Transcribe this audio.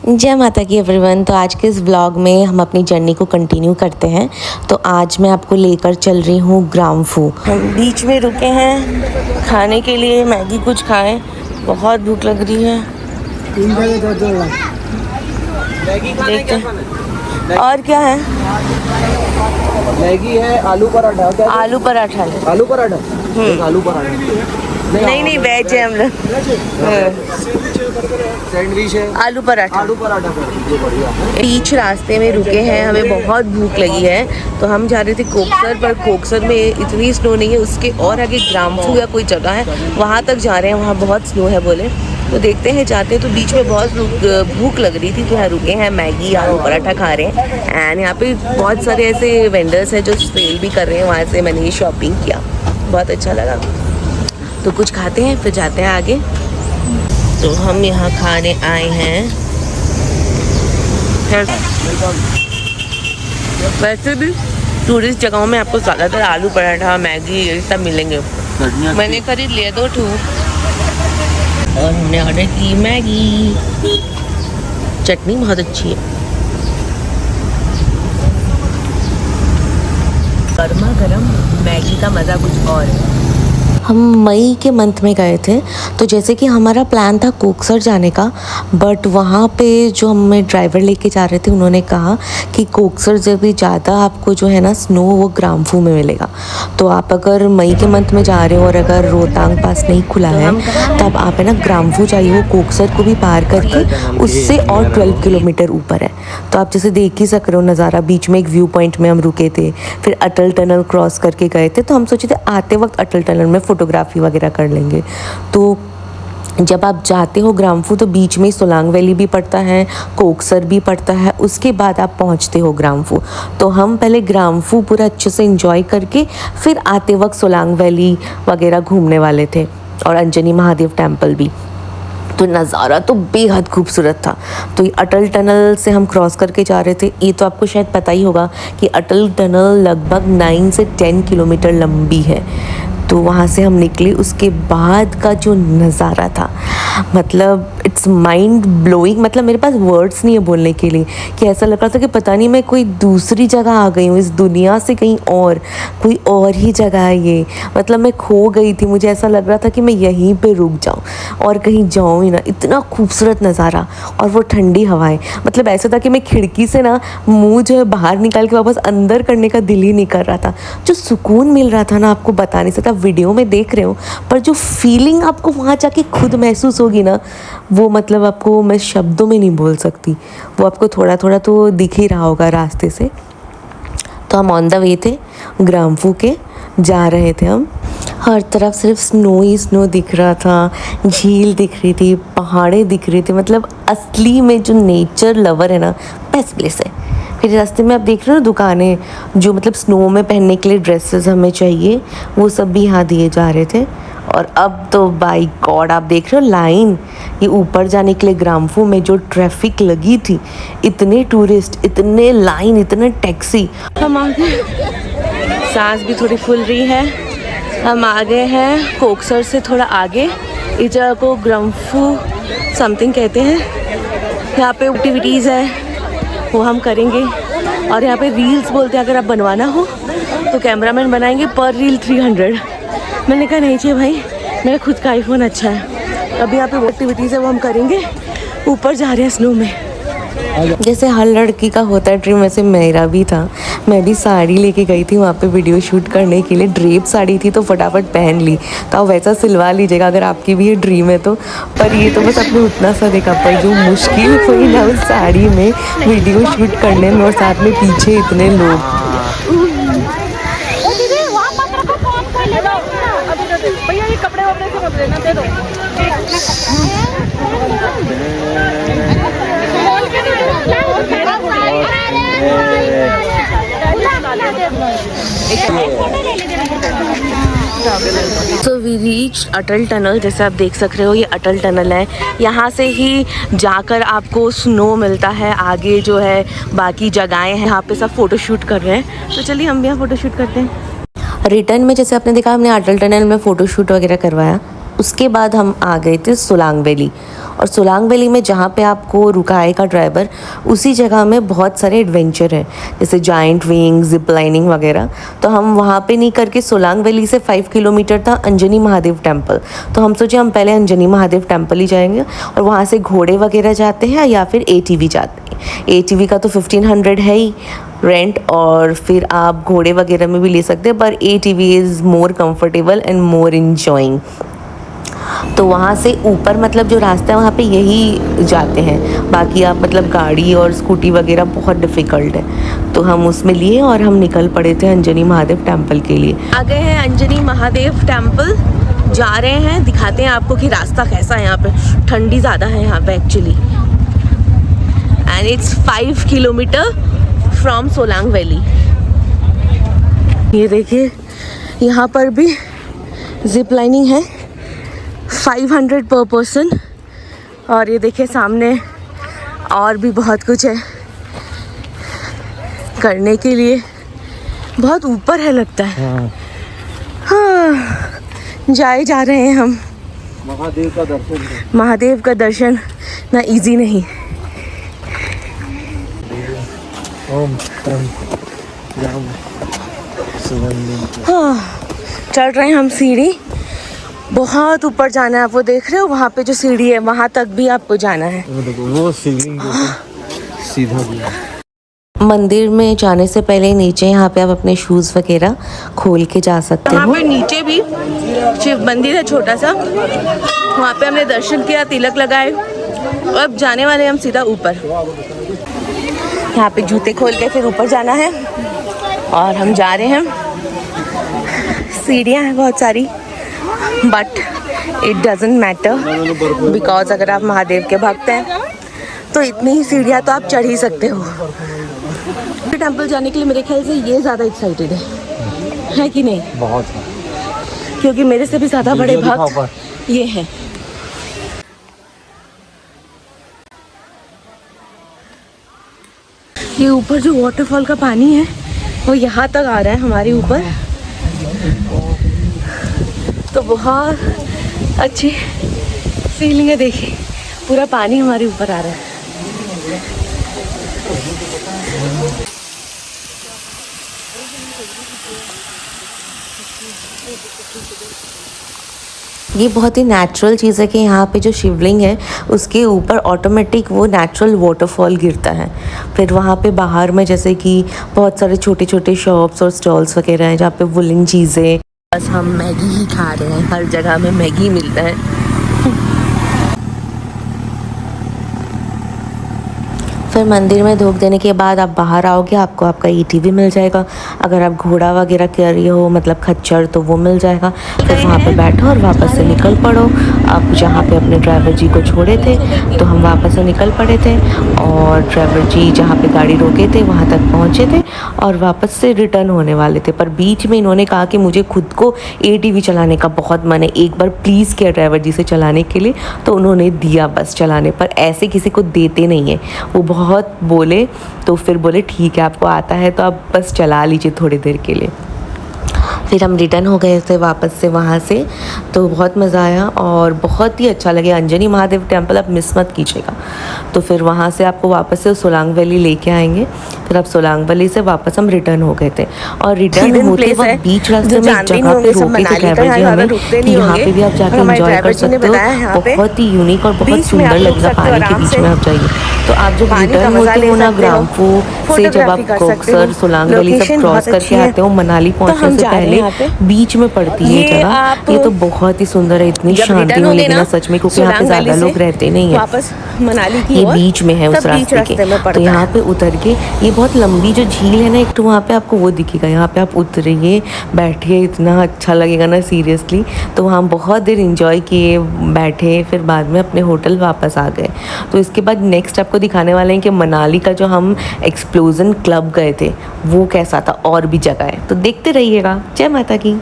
जय माता की एवरीवन। तो आज के इस व्लॉग में हम अपनी जर्नी को कंटिन्यू करते हैं। तो आज मैं आपको लेकर चल रही हूँ ग्राम्फू। हम बीच में रुके हैं खाने के लिए, मैगी कुछ खाएं, बहुत भूख लग रही है। देखते हैं और क्या है। मैगी है, आलू पराठा। क्या आलू पराठा है। आलू पराठा आलू पराठा नहीं वेज है हम लोग। सैंडविच है, आलू पराठा। ये बढ़िया है। बीच रास्ते में रुके हैं, हमें बहुत भूख लगी है तो हम जा रहे थे कोकसर, पर कोकसर में इतनी स्नो नहीं है। उसके और आगे ग्राम्फू या कोई जगह है, वहाँ तक जा रहे हैं, वहाँ बहुत स्नो है बोले। तो देखते हैं जाते हैं। तो बीच में बहुत भूख लग रही थी तो यहाँ रुके हैं, मैगी आलू पराठा खा रहे हैं। एंड यहाँ पे बहुत सारे ऐसे वेंडर्स हैं जो सेल भी कर रहे हैं। वहाँ से मैंने ये शॉपिंग किया, बहुत अच्छा लगा। तो कुछ खाते हैं फिर जाते हैं आगे। तो हम यहाँ खाने आए हैं। वैसे भी टूरिस्ट जगहों में आपको ज़्यादातर आलू पराठा, मैगी ये सब मिलेंगे। मैंने खरीद लिया 2 ठू और हमने ऑर्डर की मैगी। चटनी बहुत अच्छी है, गर्मा गर्म मैगी का मज़ा कुछ और है। हम मई के मंथ में गए थे, तो जैसे कि हमारा प्लान था कोकसर जाने का, बट वहाँ पे जो हमें ड्राइवर लेके जा रहे थे उन्होंने कहा कि कोकसर से भी ज़्यादा आपको जो है ना स्नो वो ग्राम्फू में मिलेगा। तो आप अगर मई के मंथ में जा रहे हो और अगर रोहतांग पास नहीं खुला है तब आप है ना ग्राम्फू जाइए। वो कोकसर को भी पार करके उससे और 12 किलोमीटर ऊपर है। तो आप जैसे देख ही सक रहे हो नज़ारा। बीच में एक व्यू पॉइंट में हम रुके थे, फिर अटल टनल क्रॉस करके गए थे। तो हम सोचे थे आते वक्त अटल टनल में फोटोग्राफी वगैरह कर लेंगे। तो जब आप जाते हो ग्राम्फू तो बीच में सोलांग वैली भी पड़ता है, कोकसर भी पड़ता है, उसके बाद आप पहुंचते हो ग्राम्फू। तो हम पहले ग्राम्फू पूरा अच्छे से एंजॉय करके फिर आते वक्त सोलांग वैली वगैरह घूमने वाले थे और अंजनी महादेव टेम्पल भी। तो नज़ारा तो बेहद खूबसूरत था। तो ये अटल टनल से हम क्रॉस करके जा रहे थे। ये तो आपको शायद पता ही होगा कि अटल टनल लगभग 9 से 10 किलोमीटर लंबी है। तो वहाँ से हम निकले, उसके बाद का जो नज़ारा था मतलब इट्स माइंड ब्लोइंग। मतलब मेरे पास वर्ड्स नहीं है बोलने के लिए कि ऐसा लग रहा था कि पता नहीं मैं कोई दूसरी जगह आ गई हूँ, इस दुनिया से कहीं और, कोई और ही जगह है ये। मतलब मैं खो गई थी, मुझे ऐसा लग रहा था कि मैं यहीं पे रुक जाऊँ और कहीं जाऊँ ही ना। इतना खूबसूरत नज़ारा और वो ठंडी हवाएं। मतलब ऐसा था कि मैं खिड़की से ना मुँह जो है बाहर निकाल के वापस अंदर करने का दिल ही नहीं कर रहा था। जो सुकून मिल रहा था ना, आपको बता नहीं सकता। वीडियो में देख रहे हो पर जो फीलिंग आपको वहाँ जाके खुद महसूस होगी ना, वो मतलब आपको मैं शब्दों में नहीं बोल सकती। वो आपको थोड़ा थोड़ा तो दिख ही रहा होगा रास्ते से। तो हम ऑन द वे थे, ग्राम्फू के जा रहे थे हम। हर तरफ सिर्फ स्नो ही स्नो दिख रहा था, झील दिख रही थी, पहाड़ें दिख रही थी। मतलब असली में जो नेचर लवर है ना, बेस्ट प्लेस है। फिर रास्ते में आप देख रहे हो दुकानें, जो मतलब स्नो में पहनने के लिए ड्रेसेस हमें चाहिए, वो सब भी यहाँ दिए जा रहे थे। और अब तो बाई गॉड आप देख रहे हो लाइन, ये ऊपर जाने के लिए ग्राम्फू में जो ट्रैफिक लगी थी, इतने टूरिस्ट, इतने लाइन, इतने टैक्सी। हम आ गए, सांस भी थोड़ी फूल रही है। हम आ गए हैं कोकसर से थोड़ा आगे। इस जगह को ग्राम्फू समथिंग कहते हैं। यहाँ पे एक्टिविटीज़ है वो हम करेंगे। और यहाँ पे रील्स बोलते हैं अगर आप बनवाना हो तो कैमरामैन बनाएंगे, पर रील 300। मैंने कहा नहीं चाहिए भाई, मेरा खुद का आईफोन अच्छा है। अभी यहाँ पे वो एक्टिविटीज़ है वो हम करेंगे। ऊपर जा रहे हैं स्नो में। जैसे हर लड़की का होता है ड्रीम, वैसे मेरा भी था। मैं भी साड़ी लेके गई थी वहाँ पे वीडियो शूट करने के लिए। ड्रेप साड़ी थी तो फटाफट पहन ली। तो आप वैसा सिलवा लीजिएगा अगर आपकी भी ये ड्रीम है तो। पर ये तो बस आपने उतना सा देखा, पर जो मुश्किल हुई ना उस साड़ी में वीडियो शूट करने में, और साथ में पीछे इतने लोग। So we reach Atal tunnel. जैसे आप देख सक रहे हो ये अटल टनल है। यहाँ से ही जाकर आपको स्नो मिलता है। आगे जो है बाकी जगहें हैं, यहाँ पे सब फ़ोटो शूट कर रहे हैं। तो चलिए हम भी यहाँ फ़ोटो शूट करते हैं। रिटर्न में जैसे आपने देखा हमने अटल टनल में फ़ोटो शूट वगैरह करवाया। उसके बाद हम आ गए थे सोलांग वैली। और सोलांग वैली में जहाँ पे आपको रुकाएगा ड्राइवर, उसी जगह में बहुत सारे एडवेंचर हैं, जैसे जाइंट विंग, जिप लाइनिंग वगैरह। तो हम वहाँ पे नहीं करके सोलांग वैली से 5 किलोमीटर था अंजनी महादेव टेम्पल। तो हम सोचे हम पहले अंजनी महादेव टेम्पल ही जाएंगे, और वहाँ से घोड़े वगैरह जाते हैं या फिर ATV जाते हैं। ATV का तो 1500 है ही रेंट, और फिर आप घोड़े वगैरह में भी ले सकते हैं, पर ATV is more comfortable and more enjoying. तो वहाँ से ऊपर मतलब जो रास्ता है वहाँ पे यही जाते हैं, बाकी आप मतलब गाड़ी और स्कूटी वगैरह बहुत डिफ़िकल्ट है। तो हम उसमें लिए और हम निकल पड़े थे अंजनी महादेव टेम्पल के लिए। आ गए हैं अंजनी महादेव टेम्पल, जा रहे हैं, दिखाते हैं आपको कि रास्ता कैसा है। यहाँ पे ठंडी ज़्यादा है यहाँ पे actually, and it's 5 kilometre from Solang valley. ये देखिए यहाँ पर भी जिप लाइनिंग है, 500 पर पर्सन। और ये देखिए सामने और भी बहुत कुछ है करने के लिए, बहुत ऊपर है लगता है। हाँ, जाए जा रहे हैं हम। महादेव का दर्शन है। महादेव का दर्शन ना इजी नहीं। ओम हाँ, चढ़ रहे हैं हम सीढ़ी, बहुत ऊपर जाना है। आप वो देख रहे हो वहाँ पे जो सीढ़ी है, वहाँ तक भी आपको जाना है। वो सीलिंग सीधा भी। मंदिर में जाने से पहले नीचे यहाँ पे आप अपने शूज़ वगैरह खोल के जा सकते हो। यहाँ पे नीचे भी शिव मंदिर है छोटा सा, वहाँ पे हमने दर्शन किया, तिलक लगाए। अब जाने वाले हम सीधा ऊपर। यहाँ पे जूते खोल के फिर ऊपर जाना है, और हम जा रहे हैं। सीढ़ियाँ हैं बहुत सारी, but it doesn't matter, because अगर आप महादेव के भक्त हैं तो इतनी ही सीढ़ियाँ तो आप चढ़ ही सकते हो। टेम्पल जाने के लिए मेरे ख्याल से ये ज़्यादा एक्साइटेड है कि नहीं? बहुत, क्योंकि मेरे से भी ज़्यादा बड़े भक्त ये हैं। ये ऊपर जो वाटरफॉल का पानी है वो यहाँ तक आ रहा है हमारे ऊपर, तो बहुत अच्छी फीलिंग है। देखिए पूरा पानी हमारे ऊपर आ रहा है। ये बहुत ही नेचुरल चीज़ है कि यहाँ पे जो शिवलिंग है उसके ऊपर ऑटोमेटिक वो नेचुरल वाटरफॉल गिरता है। फिर वहाँ पे बाहर में जैसे कि बहुत सारे छोटे छोटे शॉप्स और स्टॉल्स वगैरह हैं जहाँ पे वुलन चीज़ें। बस हम मैगी ही खा रहे हैं, हर जगह में मैगी मिलता है। फिर मंदिर में धूप देने के बाद आप बाहर आओगे, आपको आपका ATV मिल जाएगा। अगर आप घोड़ा वगैरह कर रही हो मतलब खच्चर, तो वो मिल जाएगा। फिर वहाँ पे बैठो और वापस से निकल पड़ो। आप जहाँ पे अपने ड्राइवर जी को छोड़े थे तो हम वापस से निकल पड़े थे, और ड्राइवर जी जहाँ पे गाड़ी रोके थे वहाँ तक पहुँचे थे और वापस से रिटर्न होने वाले थे। पर बीच में इन्होंने कहा कि मुझे खुद को ATV चलाने का बहुत मन है, एक बार प्लीज़ किया ड्राइवर जी से चलाने के लिए, तो उन्होंने दिया बस चलाने। पर ऐसे किसी को देते नहीं है, वो बहुत बोले तो फिर बोले ठीक है आपको आता है तो आप बस चला लीजिए थोड़ी देर के लिए। फिर हम रिटर्न हो गए थे वापस से वहाँ से, तो बहुत मज़ा आया और बहुत ही अच्छा लगे। अंजनी महादेव टेम्पल आप मिस मत कीजिएगा। तो फिर वहाँ से आपको वापस से सोलांग वैली लेके आएंगे। फिर आप सोलांग वैली से वापस हम रिटर्न हो गए थे, और रिटर्न होते वक्त बीच रास्ते में एक जगह पे रोके थे ड्राइवर जी हमें कि यहाँ पे भी आप जाके एंजॉय कर सकते हो। बहुत ही यूनिक और बहुत सुंदर लगेगा, पानी के बीच में आप जाइए। तो आप जब रिटर्न होते हो ना ग्राम्फू से, जब आप कोकसर सोलांग वैली सब क्रॉस करके आते हो, मनाली पहुँचने से पहले बीच में पड़ती है जगह। ये तो बहुत ही सुंदर है, इतनी शांति मिलेगी ना सच में, क्योंकि यहाँ पे ज़्यादा लोग रहते नहीं है। वापस मनाली की ये बीच में है उस रास्ते के, तो यहाँ पे उतर के ये बहुत लंबी जो झील है ना एक, तो वहाँ पे आपको वो दिखेगा। यहाँ पे आप उतरिए, बैठिए, इतना अच्छा लगेगा ना सीरियसली। तो वहाँ बहुत देर इंजॉय किए, बैठे, फिर बाद में अपने होटल वापस आ गए। तो इसके बाद नेक्स्ट आपको दिखाने वाले हैं कि मनाली का जो हम एक्सप्लोजन क्लब गए थे वो कैसा था, और भी जगह है, तो देखते रहिएगा। जय माता की।